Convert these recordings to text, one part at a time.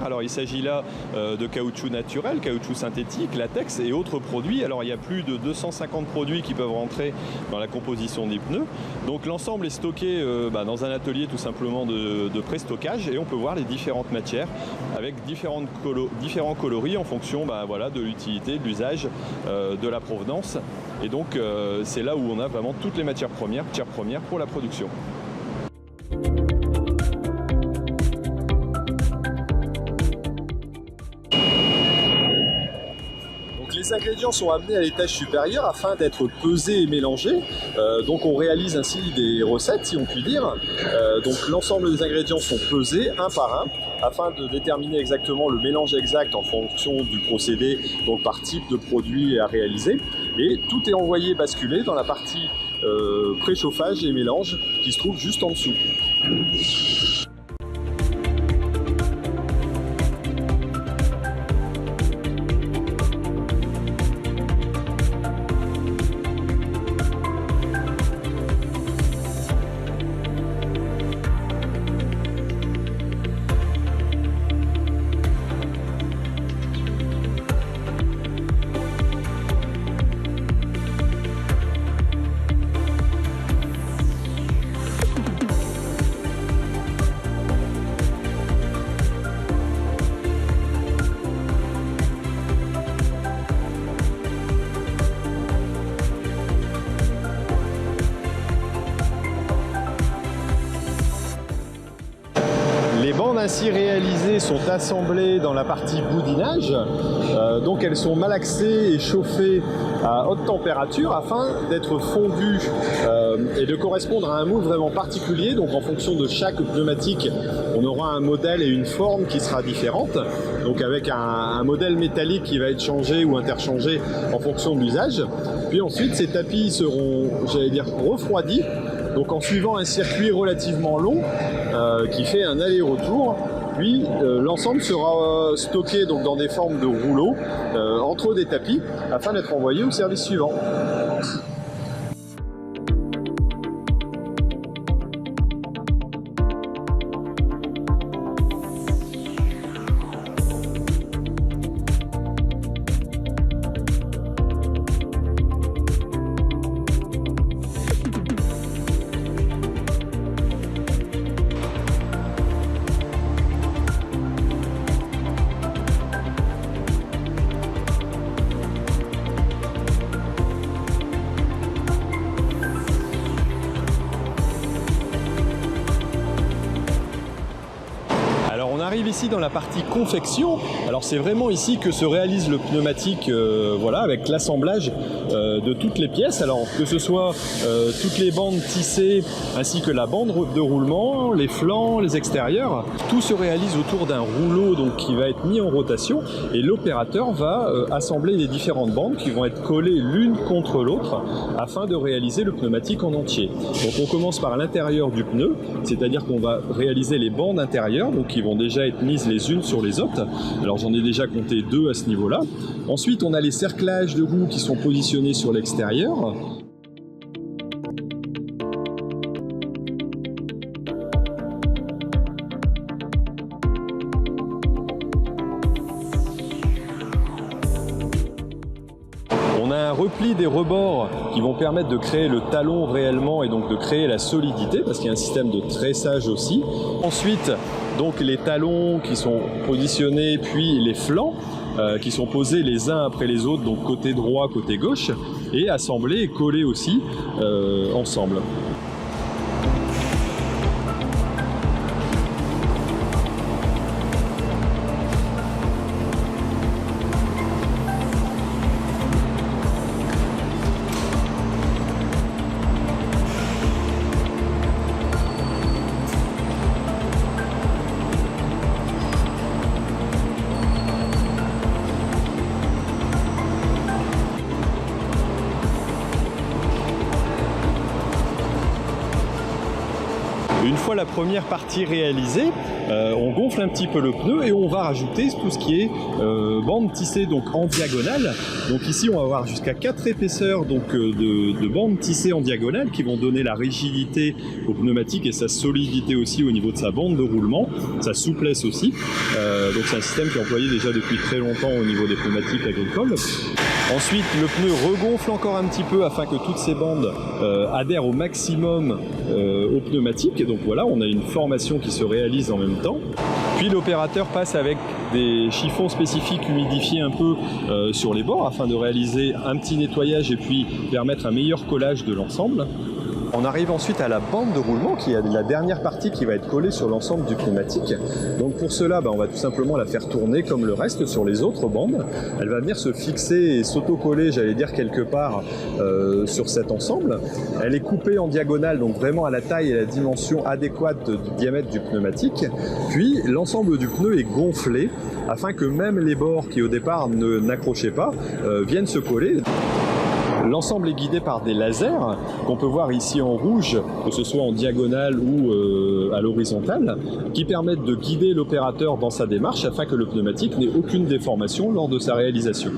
Alors il s'agit là de caoutchouc naturel, caoutchouc synthétique, latex et autres produits. Alors il y a plus de 250 produits qui peuvent rentrer dans la composition des pneus. Donc l'ensemble est stocké dans un atelier tout simplement de pré-stockage et on peut voir les différentes matières avec différents coloris en fonction de l'utilité, de l'usage, de la provenance. Et donc c'est là où on a vraiment toutes les matières premières pour la production. Les ingrédients sont amenés à l'étage supérieur afin d'être pesés et mélangés. Donc on réalise ainsi des recettes, si on peut dire. Donc l'ensemble des ingrédients sont pesés un par un afin de déterminer exactement le mélange exact en fonction du procédé, donc par type de produit à réaliser. Et tout est envoyé basculer dans la partie préchauffage et mélange qui se trouve juste en dessous. Les bandes ainsi réalisées sont assemblées dans la partie boudinage, donc elles sont malaxées et chauffées à haute température afin d'être fondues et de correspondre à un moule vraiment particulier. Donc en fonction de chaque pneumatique, on aura un modèle et une forme qui sera différente, donc avec un modèle métallique qui va être changé ou interchangé en fonction de l'usage. Puis ensuite ces tapis seront, refroidis. Donc en suivant un circuit relativement long qui fait un aller-retour, puis l'ensemble sera stocké donc, dans des formes de rouleaux entre des tapis afin d'être envoyé au service suivant. On arrive ici dans la partie confection. Alors c'est vraiment ici que se réalise le pneumatique avec l'assemblage de toutes les pièces. Alors que ce soit toutes les bandes tissées ainsi que la bande de roulement, les flancs, les extérieurs. Tout se réalise autour d'un rouleau donc, qui va être mis en rotation et l'opérateur va assembler les différentes bandes qui vont être collées l'une contre l'autre afin de réaliser le pneumatique en entier. Donc on commence par l'intérieur du pneu, c'est-à-dire qu'on va réaliser les bandes intérieures donc qui vont déjà être mises les unes sur les autres. Alors j'en ai déjà compté 2 à ce niveau-là. Ensuite, on a les cerclages de roues qui sont positionnés sur l'extérieur. On a un repli des rebords qui vont permettre de créer le talon réellement et donc de créer la solidité parce qu'il y a un système de tressage aussi. Ensuite, donc les talons qui sont positionnés, puis les flancs qui sont posés les uns après les autres, donc côté droit, côté gauche, et assemblés et collés aussi ensemble. fois la première partie réalisée, on gonfle un petit peu le pneu et on va rajouter tout ce qui est bande tissée donc en diagonale. Donc ici on va avoir jusqu'à 4 épaisseurs donc, de bandes tissées en diagonale qui vont donner la rigidité au pneumatique et sa solidité aussi au niveau de sa bande de roulement, sa souplesse aussi. Donc c'est un système qui est employé déjà depuis très longtemps au niveau des pneumatiques agricoles. Ensuite, le pneu regonfle encore un petit peu afin que toutes ces bandes adhèrent au maximum au pneumatique. Et donc voilà, on a une formation qui se réalise en même temps. Puis l'opérateur passe avec des chiffons spécifiques humidifiés un peu sur les bords afin de réaliser un petit nettoyage et puis permettre un meilleur collage de l'ensemble. On arrive ensuite à la bande de roulement qui est la dernière partie qui va être collée sur l'ensemble du pneumatique. Donc pour cela, on va tout simplement la faire tourner comme le reste sur les autres bandes. Elle va venir se fixer et s'auto-coller, j'allais dire quelque part, sur cet ensemble. Elle est coupée en diagonale, donc vraiment à la taille et la dimension adéquate du diamètre du pneumatique. Puis l'ensemble du pneu est gonflé afin que même les bords qui au départ n'accrochaient pas viennent se coller. L'ensemble est guidé par des lasers qu'on peut voir ici en rouge, que ce soit en diagonale ou à l'horizontale, qui permettent de guider l'opérateur dans sa démarche afin que le pneumatique n'ait aucune déformation lors de sa réalisation.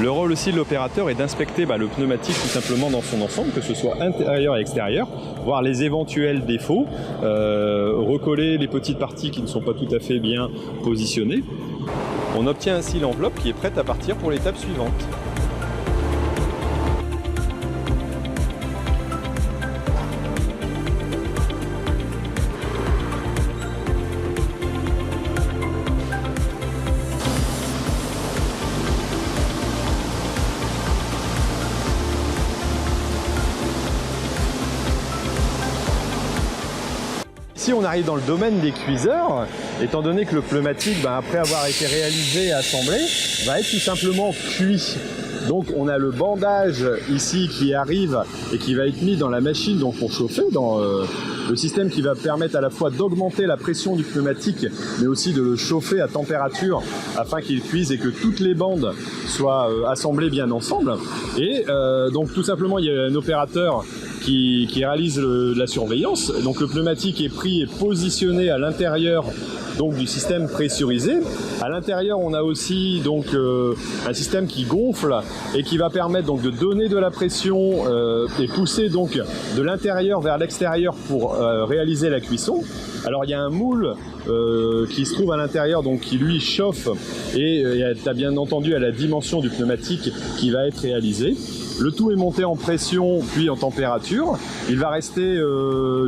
Le rôle aussi de l'opérateur est d'inspecter le pneumatique tout simplement dans son ensemble, que ce soit intérieur et extérieur, voir les éventuels défauts, recoller les petites parties qui ne sont pas tout à fait bien positionnées. On obtient ainsi l'enveloppe qui est prête à partir pour l'étape suivante. Ici, on arrive dans le domaine des cuiseurs, étant donné que le pneumatique, après avoir été réalisé et assemblé, va être tout simplement cuit. Donc on a le bandage ici qui arrive et qui va être mis dans la machine donc pour chauffer, dans le système qui va permettre à la fois d'augmenter la pression du pneumatique, mais aussi de le chauffer à température afin qu'il cuise et que toutes les bandes soient assemblées bien ensemble. Et donc tout simplement, il y a un opérateur qui réalise la surveillance. Donc le pneumatique est pris et positionné à l'intérieur donc du système pressurisé. À l'intérieur, on a aussi donc un système qui gonfle et qui va permettre donc de donner de la pression et pousser donc de l'intérieur vers l'extérieur pour réaliser la cuisson. Alors il y a un moule qui se trouve à l'intérieur, donc qui lui chauffe et bien entendu à la dimension du pneumatique qui va être réalisé. Le tout est monté en pression puis en température. Il va rester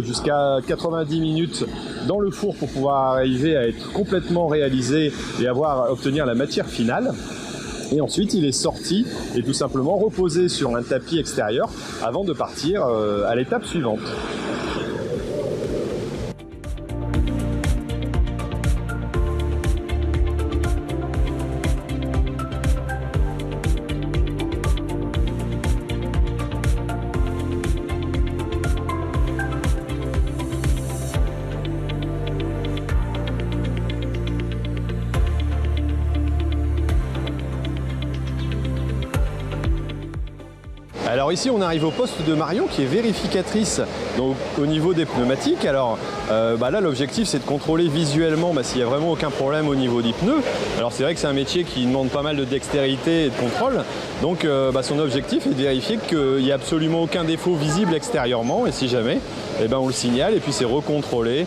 jusqu'à 90 minutes dans le four pour pouvoir arriver à être complètement réalisé et obtenir la matière finale. Et ensuite, il est sorti et tout simplement reposé sur un tapis extérieur avant de partir à l'étape suivante. Alors ici on arrive au poste de Marion qui est vérificatrice donc, au niveau des pneumatiques. Alors là l'objectif c'est de contrôler visuellement s'il n'y a vraiment aucun problème au niveau des pneus. Alors c'est vrai que c'est un métier qui demande pas mal de dextérité et de contrôle. Donc son objectif est de vérifier qu'il n'y a absolument aucun défaut visible extérieurement et si jamais on le signale et puis c'est recontrôlé,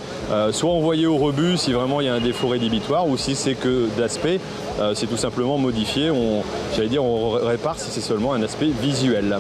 soit envoyé au rebut si vraiment il y a un défaut rédhibitoire ou si c'est que d'aspect, c'est tout simplement modifié, on répare si c'est seulement un aspect visuel.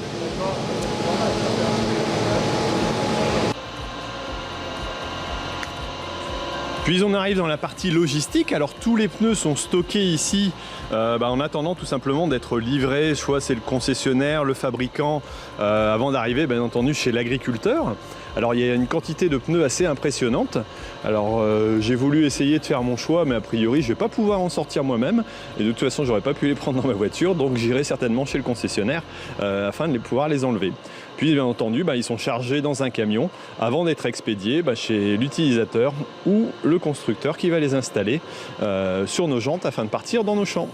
Puis on arrive dans la partie logistique. Alors tous les pneus sont stockés ici en attendant tout simplement d'être livrés. Soit c'est le concessionnaire, le fabricant, avant d'arriver bien entendu chez l'agriculteur. Alors il y a une quantité de pneus assez impressionnante. Alors j'ai voulu essayer de faire mon choix, mais a priori je ne vais pas pouvoir en sortir moi-même. Et de toute façon j'aurais pas pu les prendre dans ma voiture, donc j'irai certainement chez le concessionnaire afin de pouvoir les enlever. Puis bien entendu ils sont chargés dans un camion avant d'être expédiés chez l'utilisateur ou le constructeur qui va les installer sur nos jantes afin de partir dans nos champs.